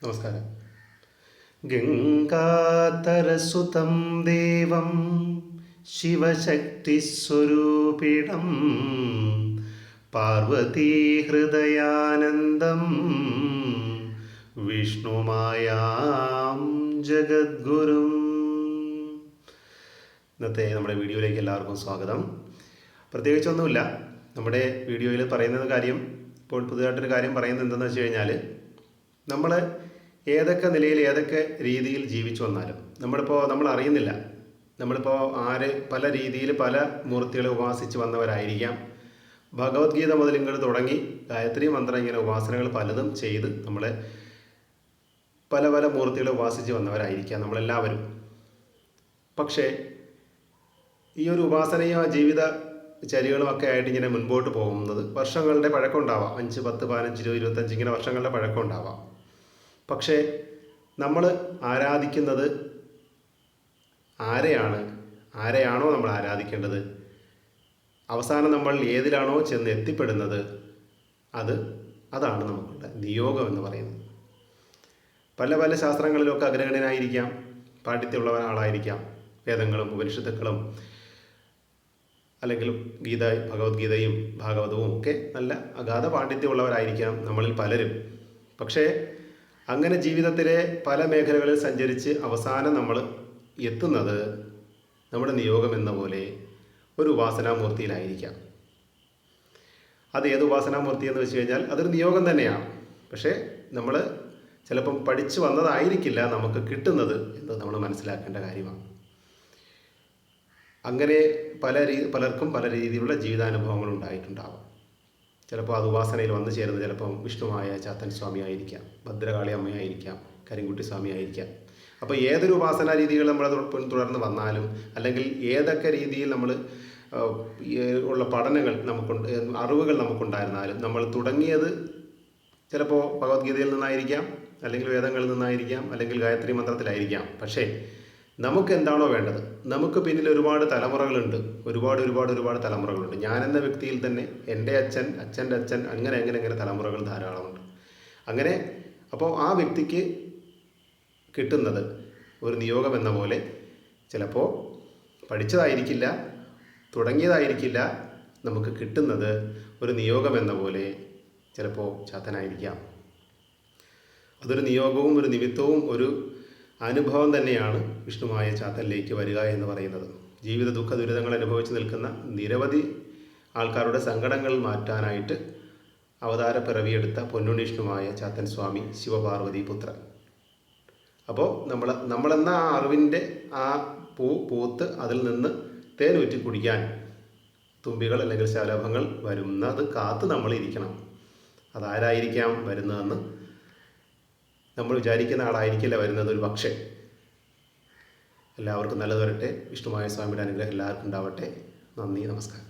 നമസ്കാരം. ഗംഗാധരസുതം ദേവം ശിവശക്തിസ്വരൂപിണം പാർവതീഹൃദയാനന്ദം വിഷ്ണുമായാം ജഗദ്ഗുരും. ഇന്നത്തെ നമ്മുടെ വീഡിയോയിലേക്ക് എല്ലാവർക്കും സ്വാഗതം. പ്രത്യേകിച്ചൊന്നുമില്ല. നമ്മുടെ വീഡിയോയിൽ പറയുന്നത് കാര്യം, ഇപ്പോൾ പുതുതായിട്ടൊരു കാര്യം പറയുന്നത് എന്തെന്ന് വെച്ച് കഴിഞ്ഞാൽ, നമ്മൾ ഏതൊക്കെ നിലയിൽ ഏതൊക്കെ രീതിയിൽ ജീവിച്ചു വന്നാലും നമ്മൾ അറിയുന്നില്ല. നമ്മളിപ്പോൾ പല രീതിയിൽ പല മൂർത്തികളെ ഉപാസിച്ച് വന്നവരായിരിക്കാം. ഭഗവത്ഗീത മുതൽ ഇങ്ങോട്ട് തുടങ്ങി ഗായത്രി മന്ത്രം ഇങ്ങനെ ഉപാസനകൾ പലതും ചെയ്ത് നമ്മളെ പല പല മൂർത്തികളെ ഉപാസിച്ച് വന്നവരായിരിക്കാം നമ്മളെല്ലാവരും. പക്ഷേ ഈ ഒരു ഉപാസനയും ജീവിത ചര്യകളും ഒക്കെ ആയിട്ട് ഇങ്ങനെ മുൻപോട്ട് പോകുന്നത് വർഷങ്ങളുടെ പഴക്കം ഉണ്ടാവാം. 5, 10, 15, 20, 25 ഇങ്ങനെ വർഷങ്ങളുടെ പഴക്കം ഉണ്ടാവാം. പക്ഷേ നമ്മൾ ആരാധിക്കുന്നത് ആരെയാണോ നമ്മൾ ആരാധിക്കേണ്ടത്, അവസാനം നമ്മൾ ഏതിലാണോ ചെന്ന് എത്തിപ്പെടുന്നത്, അതാണ് നമുക്കുള്ള നിയോഗം എന്ന് പറയുന്നത്. പല പല ശാസ്ത്രങ്ങളിലൊക്കെ അഗ്രഗണ്യനായിരിക്കാം, പാണ്ഡിത്യമുള്ള ആളായിരിക്കാം. വേദങ്ങളും ഉപനിഷത്തുക്കളും അല്ലെങ്കിൽ ഭഗവത്ഗീതയും ഭാഗവതവും ഒക്കെ നല്ല അഗാധ പാണ്ഡിത്യമുള്ളവരായിരിക്കാം നമ്മളിൽ പലരും. പക്ഷേ അങ്ങനെ ജീവിതത്തിലെ പല മേഖലകളിൽ സഞ്ചരിച്ച് അവസാനം നമ്മൾ എത്തുന്നത് നമ്മുടെ നിയോഗം എന്ന പോലെ ഒരു ഉപാസനാമൂർത്തിയിലായിരിക്കാം. അത് ഏത് ഉപാസനാമൂർത്തി എന്ന് വെച്ച് കഴിഞ്ഞാൽ അതൊരു നിയോഗം തന്നെയാണ്. പക്ഷേ നമ്മൾ ചിലപ്പം പഠിച്ചു വന്നതായിരിക്കില്ല നമുക്ക് കിട്ടുന്നത് എന്ന് നമ്മൾ മനസ്സിലാക്കേണ്ട കാര്യമാണ്. അങ്ങനെ പലർക്കും പല രീതിയിലുള്ള ജീവിതാനുഭവങ്ങൾ ഉണ്ടായിട്ടുണ്ടാവാം. ചിലപ്പോൾ അത് ഉപാസനയിൽ വന്നു ചേരുന്നത് ചിലപ്പം വിഷ്ണുവായ ചാത്തൻ സ്വാമി ആയിരിക്കാം, ഭദ്രകാളി അമ്മയായിരിക്കാം, കരിങ്കുട്ടി സ്വാമി ആയിരിക്കാം. അപ്പോൾ ഏതൊരു ഉപാസനാ രീതികൾ നമ്മൾ തുടർന്ന് വന്നാലും, അല്ലെങ്കിൽ ഏതൊക്കെ രീതിയിൽ നമ്മൾ ഉള്ള പഠനങ്ങൾ അറിവുകൾ നമുക്കുണ്ടായിരുന്നാലും, നമ്മൾ തുടങ്ങിയത് ചിലപ്പോൾ ഭഗവത്ഗീതയിൽ നിന്നായിരിക്കാം, അല്ലെങ്കിൽ വേദങ്ങളിൽ നിന്നായിരിക്കാം, അല്ലെങ്കിൽ ഗായത്രി മന്ത്രത്തിലായിരിക്കാം. പക്ഷേ നമുക്ക് എന്താണോ വേണ്ടത്, നമുക്ക് പിന്നിൽ ഒരുപാട് തലമുറകളുണ്ട്, ഒരുപാട് തലമുറകളുണ്ട്. ഞാനെന്ന വ്യക്തിയിൽ തന്നെ എൻ്റെ അച്ഛൻ, അച്ഛൻ്റെ അച്ഛൻ, അങ്ങനെ തലമുറകൾ ധാരാളമുണ്ട്. അങ്ങനെ അപ്പോൾ ആ വ്യക്തിക്ക് കിട്ടുന്നത് ഒരു നിയോഗം എന്ന പോലെ ചിലപ്പോൾ പഠിച്ചതായിരിക്കില്ല, തുടങ്ങിയതായിരിക്കില്ല. നമുക്ക് കിട്ടുന്നത് ഒരു നിയോഗം എന്ന പോലെ ചിലപ്പോൾ ചാത്തനായിരിക്കാം. അതൊരു നിയോഗവും ഒരു നിമിത്തവും ഒരു അനുഭവം തന്നെയാണ് വിഷ്ണുമായ ചാത്തനിലേക്ക് വരിക എന്ന് പറയുന്നത്. ജീവിത ദുഃഖ ദുരിതങ്ങൾ അനുഭവിച്ച് നിൽക്കുന്ന നിരവധി ആൾക്കാരുടെ സങ്കടങ്ങൾ മാറ്റാനായിട്ട് അവതാര പിറവിയെടുത്ത പൊന്നുണ്ണിഷ്ണുമായ ചാത്തൻ സ്വാമി ശിവപാർവതി പുത്രൻ. അപ്പോൾ നമ്മളെന്ന ആ അറിവിൻ്റെ ആ പൂത്ത് അതിൽ നിന്ന് തേനൂറ്റി കുടിക്കാൻ തുമ്പികൾ അല്ലെങ്കിൽ ശലഭങ്ങൾ വരുന്നത് കാത്ത് നമ്മളിരിക്കണം. അതാരായിരിക്കാം വരുന്നതെന്ന് നമ്മൾ വിചാരിക്കുന്ന ആളായിരിക്കില്ല വരുന്നത്. ഒരു പക്ഷേ എല്ലാവർക്കും നല്ലത് വരട്ടെ. വിഷ്ണുമായ സ്വാമിയുടെ അനുഗ്രഹം എല്ലാവർക്കും ഉണ്ടാവട്ടെ. നന്ദി, നമസ്കാരം.